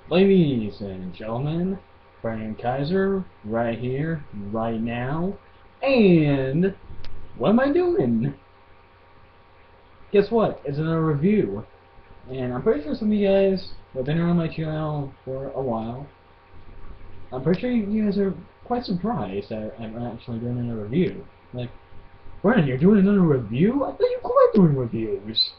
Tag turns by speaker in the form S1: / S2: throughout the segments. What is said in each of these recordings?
S1: Ladies and gentlemen, Brian Kaiser, right here, right now, and what am I doing? Guess what? It's another review, and I'm pretty sure some of you guys who have been around my channel for a while, I'm pretty sure you guys are quite surprised that I'm actually doing another review. Like, Brian, you're doing another review? I thought you quit doing reviews.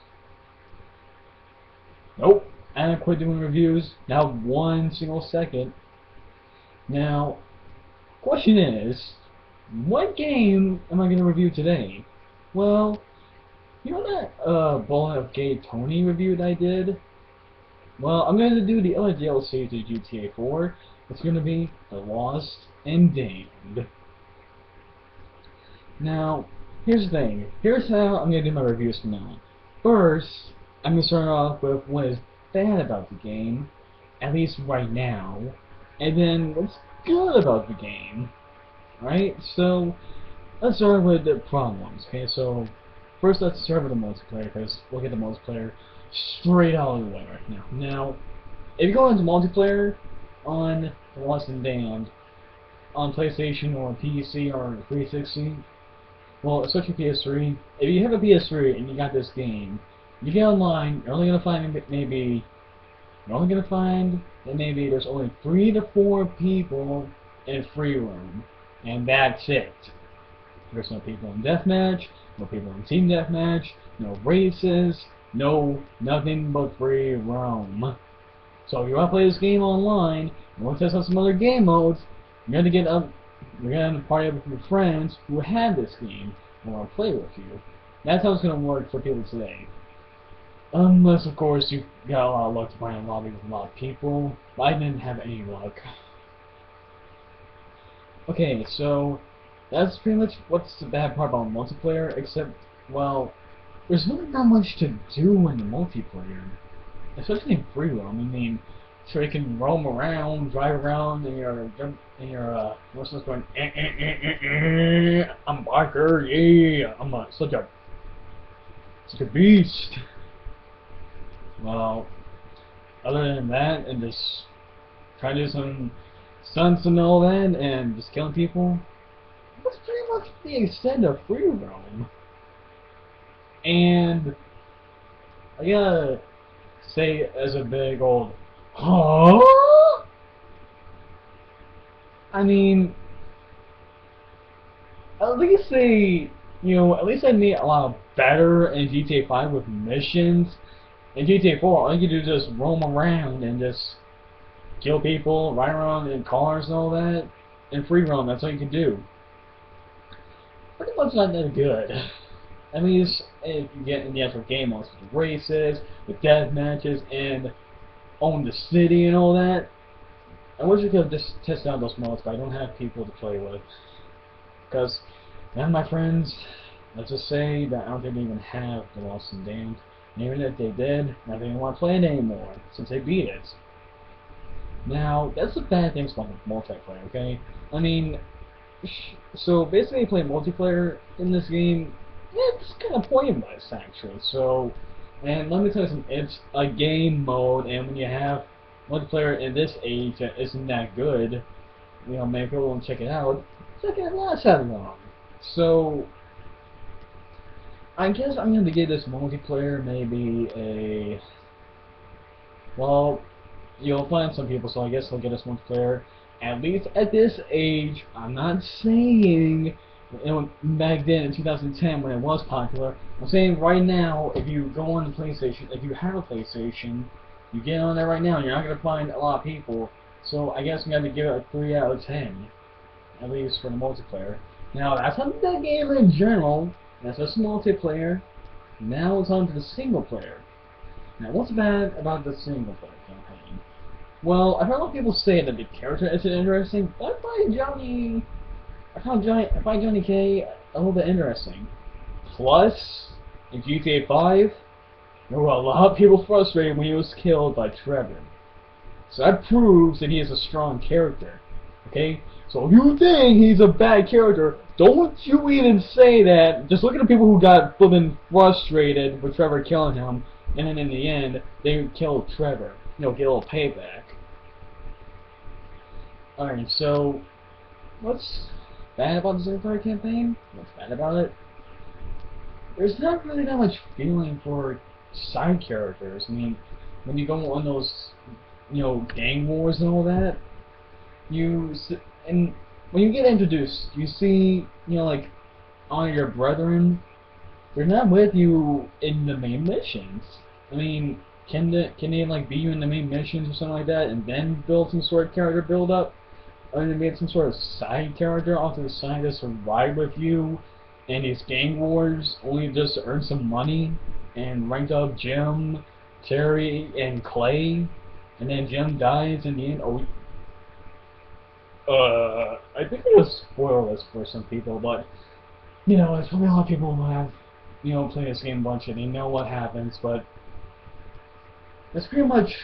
S1: Nope, I haven't quit doing reviews, not one single second. Now, question is, what game am I going to review today? Well, you know that Bullet of Gay Tony review that I did? Well, I'm going to do the other DLC to GTA 4. It's going to be The Lost and Damned. Now, here's the thing. Here's how I'm going to do my reviews from now on. First, I'm going to start off with what is bad about the game, at least right now, and then what's good about the game. Right? So, let's start with the problems. Okay, so first let's start with the multiplayer, because we'll get the multiplayer straight out of the way right now. Now, if you go into multiplayer on Lost and Damned on PlayStation or PC or 360, well, especially PS3, if you have a PS3 and you got this game, you get online, you're only gonna find that maybe there's only 3 to 4 people in free room. And that's it. There's no people in deathmatch, no people in team deathmatch, no races, no nothing but free roam. So if you want to play this game online, you want to test out some other game modes, you're gonna party up with your friends who have this game and want to play with you. That's how it's gonna work for people today. Unless, of course, you got a lot of luck to find a lobby with a lot of people. But I didn't have any luck. Okay, so that's pretty much what's the bad part about multiplayer, except, well, there's really not much to do in the multiplayer. Especially in free roam. I mean, sure you can roam around, drive around in your what's this going, I'm a biker, yeah, I'm such a beast. Well, other than that, and just try to do some stunts and all that, and just killing people, that's pretty much the extent of free roam. And I gotta say, as a big old, huh? I mean, at least at least I made a lot better in GTA 5 with missions. In GTA 4, all you can do is just roam around and just kill people, ride around in cars and all that. In free roam, that's all you can do. Pretty much not that good. At least if you get in the actual game modes with the races, with death matches, and own the city and all that. I wish we could just test out those modes, but I don't have people to play with. Because none of my friends, let's just say that I don't think they even have The Lost and Damned. And even if they did, I didn't want to play it anymore, since they beat it. Now, that's the bad things about multiplayer, okay? I mean, so basically you play multiplayer in this game, it's kind of pointless, actually. So, and let me tell you something, it's a game mode, and when you have multiplayer in this age that isn't that good, maybe people won't check it out, it's not going to last that long. So, I guess I'm going to give this multiplayer maybe a, well, you'll find some people, so I guess I'll get this multiplayer, at least at this age. I'm not saying back then in 2010 when it was popular. I'm saying right now, if you go on the PlayStation, if you have a PlayStation, you get on there right now, you're not going to find a lot of people. So I guess I'm going to give it a 3 out of 10, at least for the multiplayer. Now, that's not the game in general. That's just multiplayer. Now it's on to the single player. Now, what's bad about the single player campaign? Well, I've heard a lot of people say that the character isn't interesting, but I find Johnny K a little bit interesting. Plus, in GTA 5, there were a lot of people frustrated when he was killed by Trevor. So that proves that he is a strong character. Okay? So if you think he's a bad character, don't you even say that. Just look at the people who got flipping frustrated with Trevor killing him, and then in the end, they killed Trevor. Get a little payback. Alright, so what's bad about the Zephyr campaign? What's bad about it? There's not really that much feeling for side characters. I mean, when you go on those, gang wars and all that, and when you get introduced, you see, like, all your brethren, they're not with you in the main missions. I mean, can they like be you in the main missions or something like that, and then build some sort of character build up? Or they made some sort of side character off to the side to survive with you in these gang wars, only just to earn some money and rank up Jim, Terry, and Clay, and then Jim dies in the end. I think it was spoil this for some people, but there's probably a lot of people who have, played this game a bunch and they know what happens, but that's pretty much,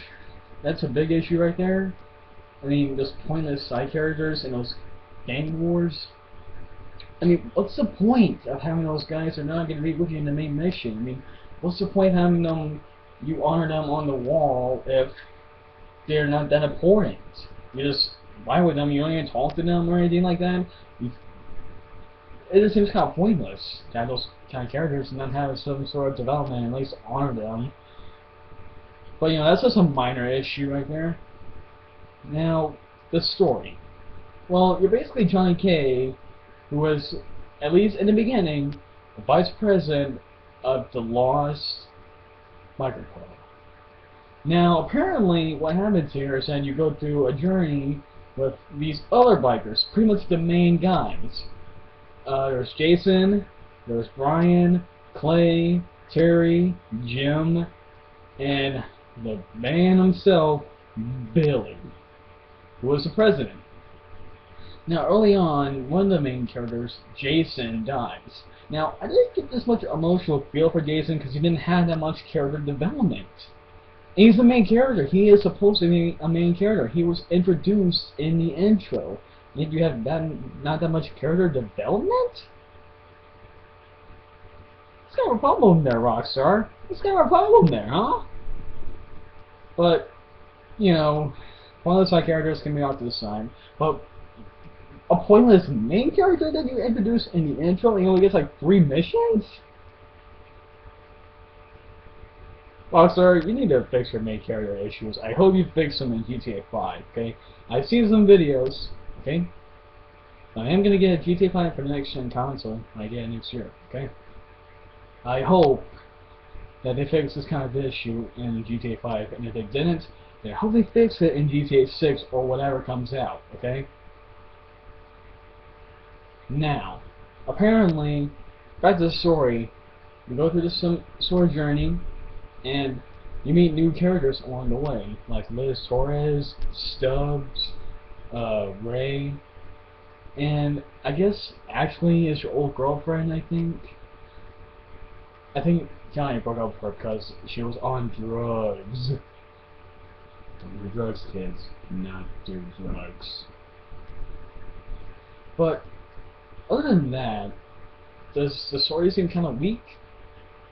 S1: that's a big issue right there. I mean, just pointless side characters in those gang wars. I mean, what's the point of having those guys that are not going to be with you in the main mission? I mean, what's the point of having them, you honor them on the wall if they're not that important? You just, why would them? You don't even talk to them or anything like that? It just seems kind of pointless to have those kind of characters and then have some sort of development and at least honor them. But that's just a minor issue right there. Now, the story. Well, you're basically Johnny K, who was, at least in the beginning, the vice president of the Lost Biker Club. Now, apparently, what happens here is that you go through a journey with these other bikers, pretty much the main guys. There's Jason, there's Brian, Clay, Terry, Jim, and the man himself, Billy, who was the president. Now, early on, one of the main characters, Jason, dies. Now, I didn't get this much emotional feel for Jason because he didn't have that much character development. He's the main character. He is supposed to be a main character. He was introduced in the intro. Yet you have not that much character development? It's kind of a problem there, Rockstar. It's kind of a problem there, huh? But, one of the side characters can be off to the side. But a pointless main character that you introduce in the intro and he only gets like 3 missions? Rockstar, you need to fix your main character issues. I hope you fix them in GTA 5, okay? I've seen some videos, okay? I am going to get a GTA 5 for the next gen console when I get it next year, okay? I hope that they fix this kind of issue in GTA 5, and if they didn't, then I hope they fix it in GTA 6 or whatever comes out, okay? Now, apparently, back to the story, you go through this story journey, and you meet new characters along the way, like Liz Torres, Stubbs, Ray, and I guess Ashley is your old girlfriend, I think. I think Johnny broke up with her because she was on drugs. Don't do drugs, kids. Not do drugs. But, other than that, does the story seem kind of weak?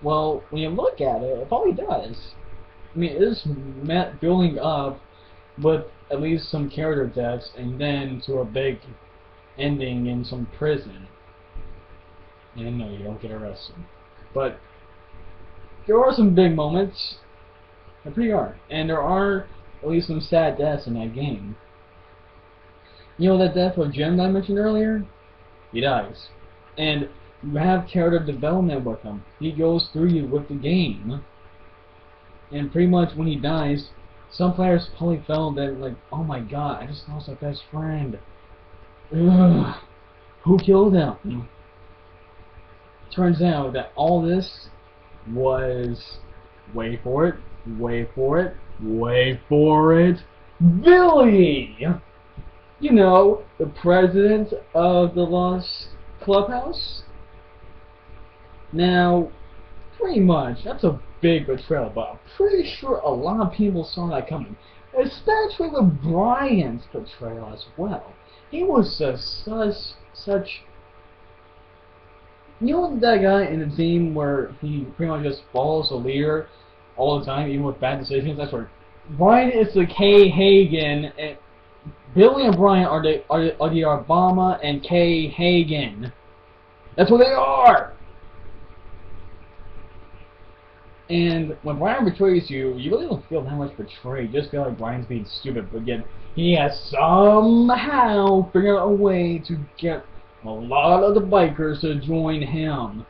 S1: Well, when you look at it, it probably does. I mean, it is building up with at least some character deaths and then to a big ending in some prison. And no, you don't get arrested. But there are some big moments. There pretty are. And there are at least some sad deaths in that game. That death of Jim that I mentioned earlier? He dies. And you have character development with him. He goes through you with the game. And pretty much when he dies, some players probably felt that, like, oh my god, I just lost my best friend. Ugh, who killed him? Turns out that all this was, wait for it, Billy! The president of the Lost Clubhouse? Now, pretty much, that's a big betrayal, but I'm pretty sure a lot of people saw that coming. Especially with Brian's portrayal as well. He was just such... that guy in the team where he pretty much just follows the leader all the time, even with bad decisions? That's where Brian is the Kay Hagen, and Billy and Brian are the Obama and Kay Hagen. That's what they are. And when Brian betrays you, you really don't feel that much betrayed. You just feel like Brian's being stupid, but yet he has somehow figured out a way to get a lot of the bikers to join him.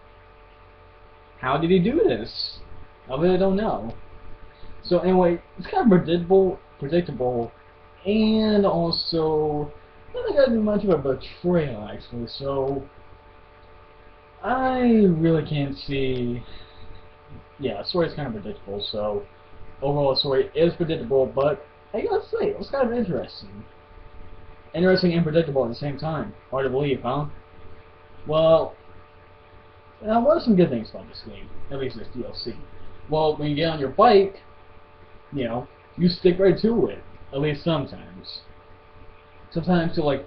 S1: How did he do this? I really don't know. So anyway, it's kind of predictable, and also not like I do much of a betrayal actually. So I really can't see. Yeah, the story's kind of predictable. So overall, the story is predictable, but I gotta say, it was kind of interesting. Interesting and predictable at the same time. Hard to believe, huh? Well, now what are some good things about this game? At least this DLC. Well, when you get on your bike, you know, you stick right to it. At least sometimes. Sometimes you'll like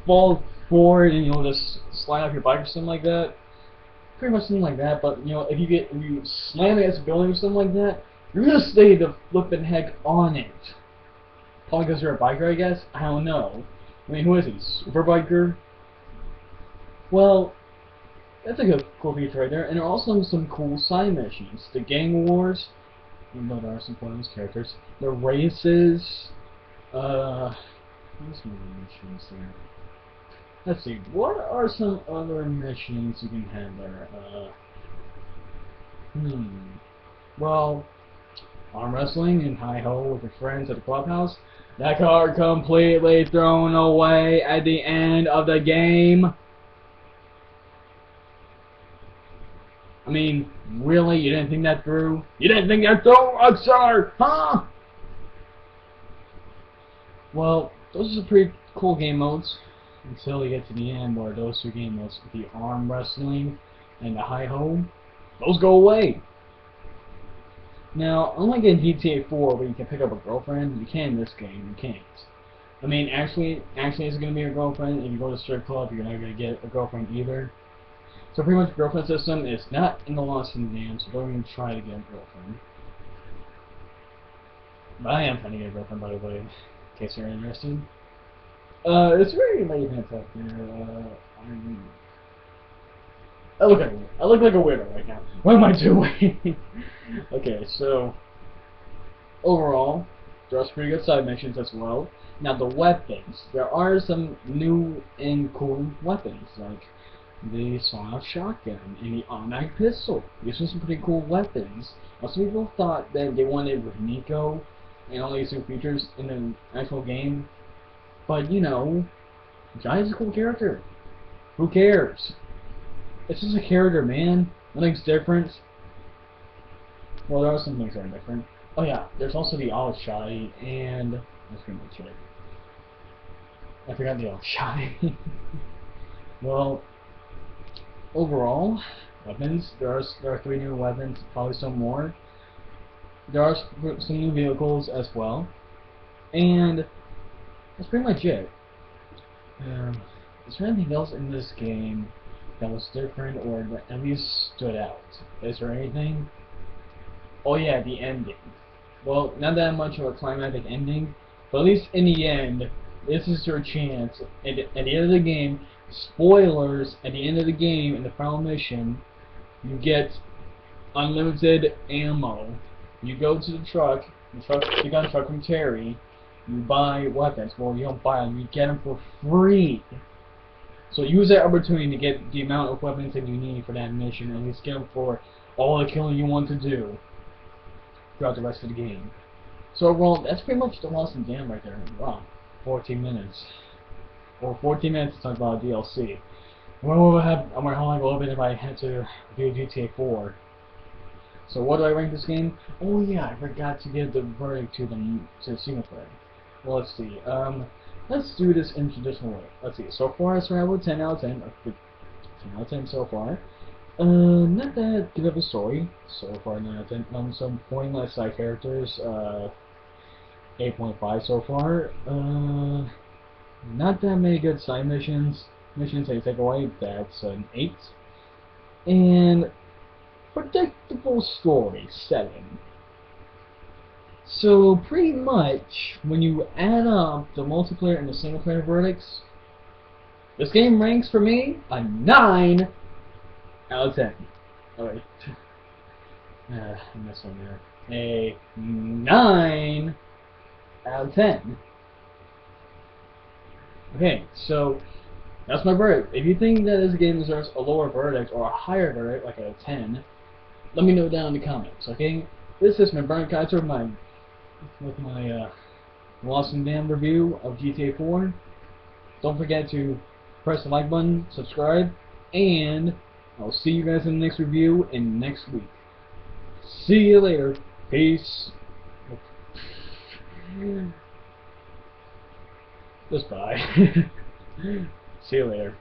S1: fall forward and you'll just slide off your bike or something like that. Pretty much something like that. But you know, if you slam against a building or something like that, you're gonna stay the flippin' heck on it. Probably because you're a biker, I guess. I don't know. I mean, who is he? Super biker? Well, that's a good cool feature right there. And there are also some cool side missions. The gang wars. Even though there are some pointless characters. The races. What's some other missions there? Let's see. What are some other missions you can have there? Well, arm wrestling in Hi-Ho with your friends at the clubhouse. That card completely thrown away at the end of the game. I mean, really? You didn't think that through? You didn't think that through, Rockstar? Huh? Well, those are some pretty cool game modes until you get to the end where those two game modes, the arm wrestling and the Hi-Ho, those go away. Now, unlike in GTA 4 where you can pick up a girlfriend, you can in this game, you can't. I mean, actually it's going to be your girlfriend. If you go to a strip club, you're not going to get a girlfriend either. So pretty much the girlfriend system is not in the Lost in the Dam, so don't even try to get a girlfriend. But I am trying to get a girlfriend, by the way, in case you're interested. It's very late in up here. I look like a weirdo right now. What am I doing? Okay, so overall, there are some pretty good side missions as well. Now the weapons, there are some new and cool weapons like the sawed-off shotgun and the automatic pistol. These are some pretty cool weapons. Now, some people thought that they wanted with Nico and all these new features in the actual game, but you know, Johnny's a cool character. Who cares? It's just a character, man. Nothing's different. Well, there are some things that are different. Oh yeah, there's also the auto shotty, and that's pretty much it. I forgot the auto shotty. Well, overall, weapons. There are 3 new weapons, probably some more. There are some new vehicles as well, and that's pretty much it. Is there anything else in this game that was different or that at least stood out? Is there anything? Oh yeah, the ending. Well, not that much of a climactic ending, but at least in the end, this is your chance. At the end of the game, spoilers, at the end of the game, in the final mission, you get unlimited ammo. You go to the gun truck from Terry, you buy weapons. Well, you don't buy them, you get them for free. So use that opportunity to get the amount of weapons that you need for that mission, and just get them for all the killing you want to do throughout the rest of the game. So overall, that's pretty much the Lost in the Dam right there. Wow, 14 minutes. Or 14 minutes to talk about DLC. I wonder how long it would have been if I had to review GTA 4. So what do I rank this game? Oh yeah, I forgot to give the verdict to the single player. Well, let's see. Let's do this in traditional way. Let's see. So far, I surround with 10 out of 10. 10 out of 10 so far. Not that good of a story. So far, 9 out of 10. Some pointless side characters. 8.5 so far. Not that many good side missions. Missions they take away. That's an 8. And predictable story, 7. So pretty much, when you add up the multiplayer and the single player verdicts, this game ranks for me a 9 out of 10. Oh wait, I messed one there. A 9 out of 10. Okay, so that's my verdict. If you think that this game deserves a lower verdict or a higher verdict, like a 10, let me know down in the comments, okay? This is my Brian Kaiser with my Lost and Damned review of GTA 4. Don't forget to press the like button, subscribe, and I'll see you guys in the next review in next week. See you later. Peace. Just bye. See you later.